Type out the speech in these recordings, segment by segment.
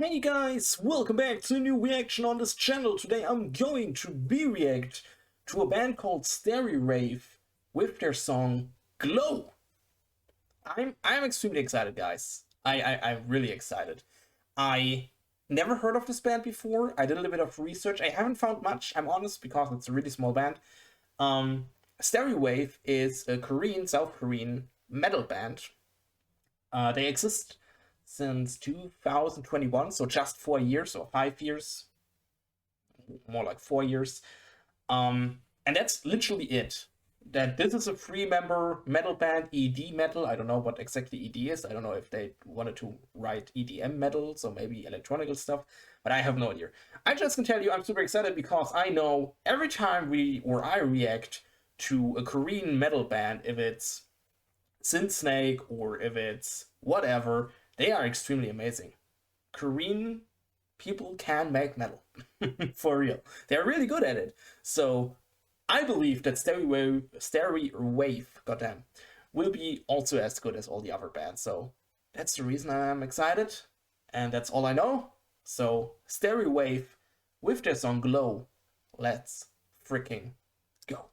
Hey guys, welcome back to a new reaction on this channel. Today I'm going to react to a band called StarryWave with their song Glow. I'm extremely excited, guys. I'm really excited. I never heard of this band before. I did a little bit of research. I haven't found much, I'm honest, because it's a really small band. StarryWave is a South Korean metal band. They exist since 2021, so just 4 years or 5 years, more like 4 years. And that's literally it. That this is a 3-member metal band, ED metal. I don't know what exactly ED is. I don't know if they wanted to write EDM metal, so maybe electronic stuff, but I have no idea. I just can tell you I'm super excited because I know every time I react to a Korean metal band, if it's Snake or if it's whatever, they are extremely amazing. Korean people can make metal. For real. They're really good at it. So I believe that StarryWave, goddamn, will be also as good as all the other bands. So that's the reason I'm excited. And that's all I know. So StarryWave with their song Glow. Let's freaking go.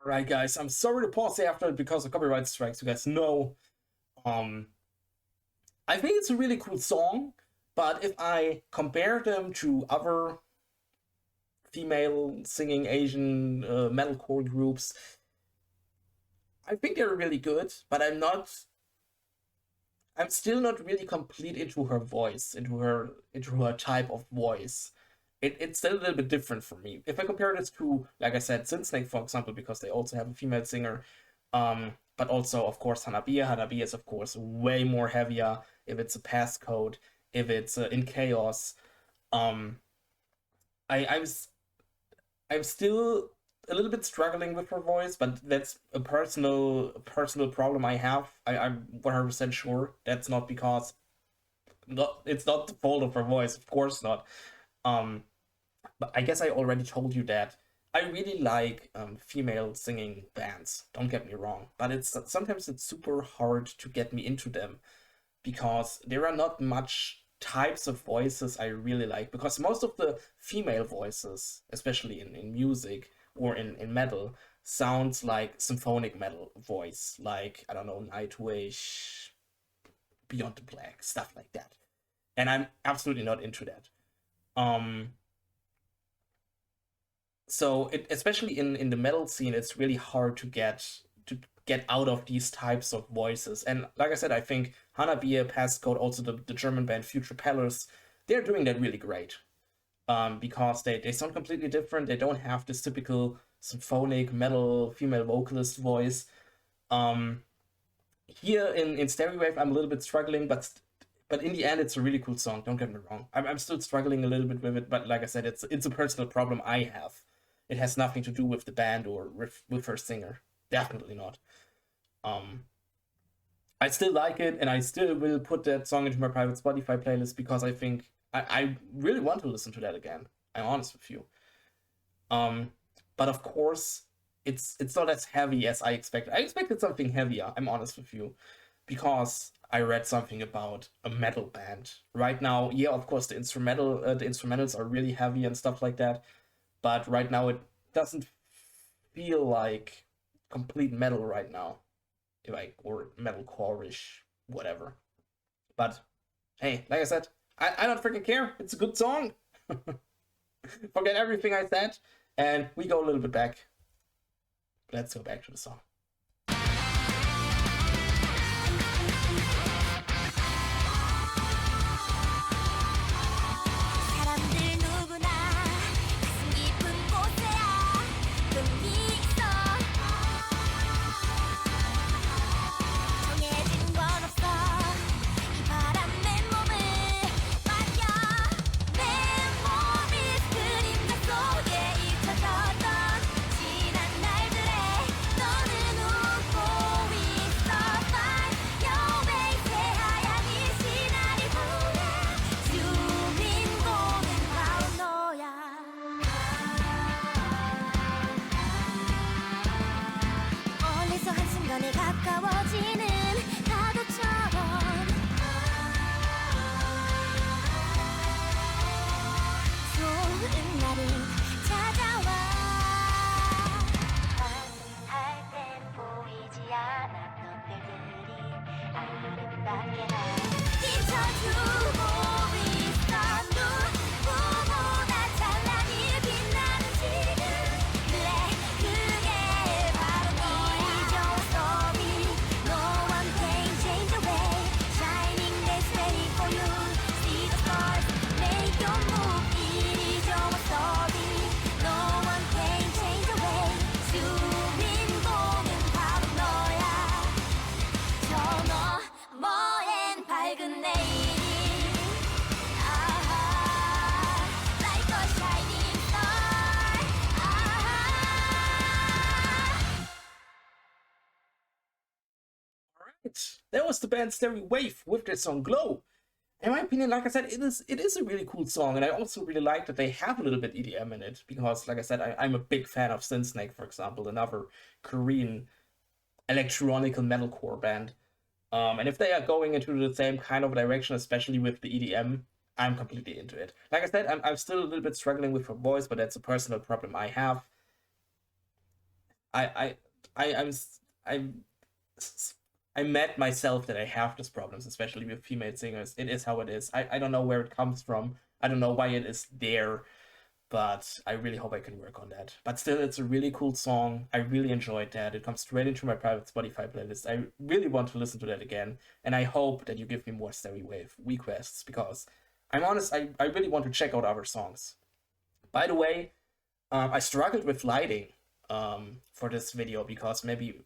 Alright guys, I'm sorry to pause after it because of copyright strikes, you guys know. I think it's a really cool song, but if I compare them to other female singing Asian metalcore groups, I think they're really good, but I'm still not really complete into her voice, into her type of voice. It's still a little bit different for me. If I compare this to, like I said, Snake, for example, because they also have a female singer, but also, of course, Hanabiya. Hanabiya is, of course, way more heavier. If it's a passcode, if it's in chaos, I'm still a little bit struggling with her voice, but that's a personal problem I have. I'm 100% sure that's not because it's not the fault of her voice, of course not. But I guess I already told you that I really like female singing bands, don't get me wrong, but sometimes it's super hard to get me into them because there are not much types of voices I really like, because most of the female voices, especially in music or in metal, sounds like symphonic metal voice, like, I don't know, Nightwish, Beyond the Black, stuff like that. And I'm absolutely not into that. Um, so especially in the metal scene, it's really hard to get out of these types of voices. And like I said, I think Hanabier, Passcode, also the German band Future Palace, they're doing that really great. Because they sound completely different. They don't have this typical symphonic metal female vocalist voice. Um, Here in StarryWave, I'm a little bit struggling, but in the end, it's a really cool song. Don't get me wrong. I'm still struggling a little bit with it, but like I said, it's a personal problem I have. It has nothing to do with the band or with her singer. Definitely not. Um, I still like it, and I still will put that song into my private Spotify playlist because I think I really want to listen to that again. I'm honest with you. Um, but of course, it's not as heavy as I expected. I expected something heavier. I'm honest with you, because I read something about a metal band. Right now, yeah, of course, the instrumentals are really heavy and stuff like that. But right now, it doesn't feel like complete metal right now, like, or metalcore-ish, whatever. But hey, like I said, I don't freaking care. It's a good song. Forget everything I said, and we go a little bit back. Let's go back to the song. That was the band StarryWave with their song Glow. In my opinion, like I said, it is a really cool song, and I also really like that they have a little bit EDM in it, because like I said, I'm a big fan of Snake, for example, another Korean electronical metalcore band. And if they are going into the same kind of direction, especially with the EDM, I'm completely into it. Like I said, I'm still a little bit struggling with her voice, but that's a personal problem I have. I I I'm I'm I met myself that I have these problems, especially with female singers. It is how it is. I don't know where it comes from. I don't know why it is there, but I really hope I can work on that. But still, it's a really cool song. I really enjoyed that. It comes straight into my private Spotify playlist. I really want to listen to that again, and I hope that you give me more StarryWave requests, because I'm honest, I really want to check out other songs. By the way, I struggled with lighting for this video, because maybe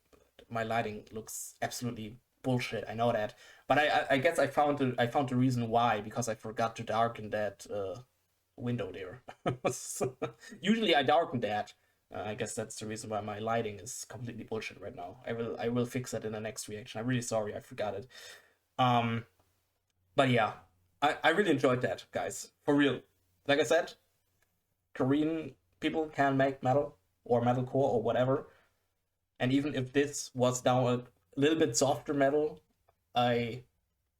my lighting looks absolutely bullshit. I know that, but I guess I found the reason why, because I forgot to darken that window there. Usually I darken that. I guess that's the reason why my lighting is completely bullshit right now. I will fix that in the next reaction. I'm really sorry, I forgot it. Um, but yeah, I really enjoyed that, guys. For real. Like I said, Korean people can make metal or metalcore or whatever. And even if this was now a little bit softer metal, I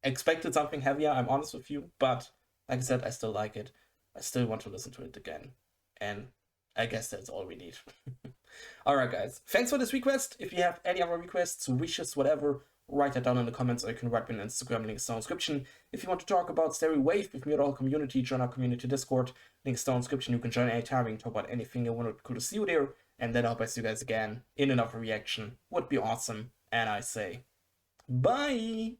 expected something heavier, I'm honest with you, but like I said, I still like it. I still want to listen to it again. And I guess that's all we need. Alright guys, thanks for this request. If you have any other requests, wishes, whatever, write that down in the comments, or you can write me an Instagram, links down in the description. If you want to talk about StarryWave with me or the whole community, join our community Discord, links down in the description. You can join anytime, we can talk about anything. I want to cool to see you there, and then I hope I see you guys again in another reaction. Would be awesome. And I say, bye!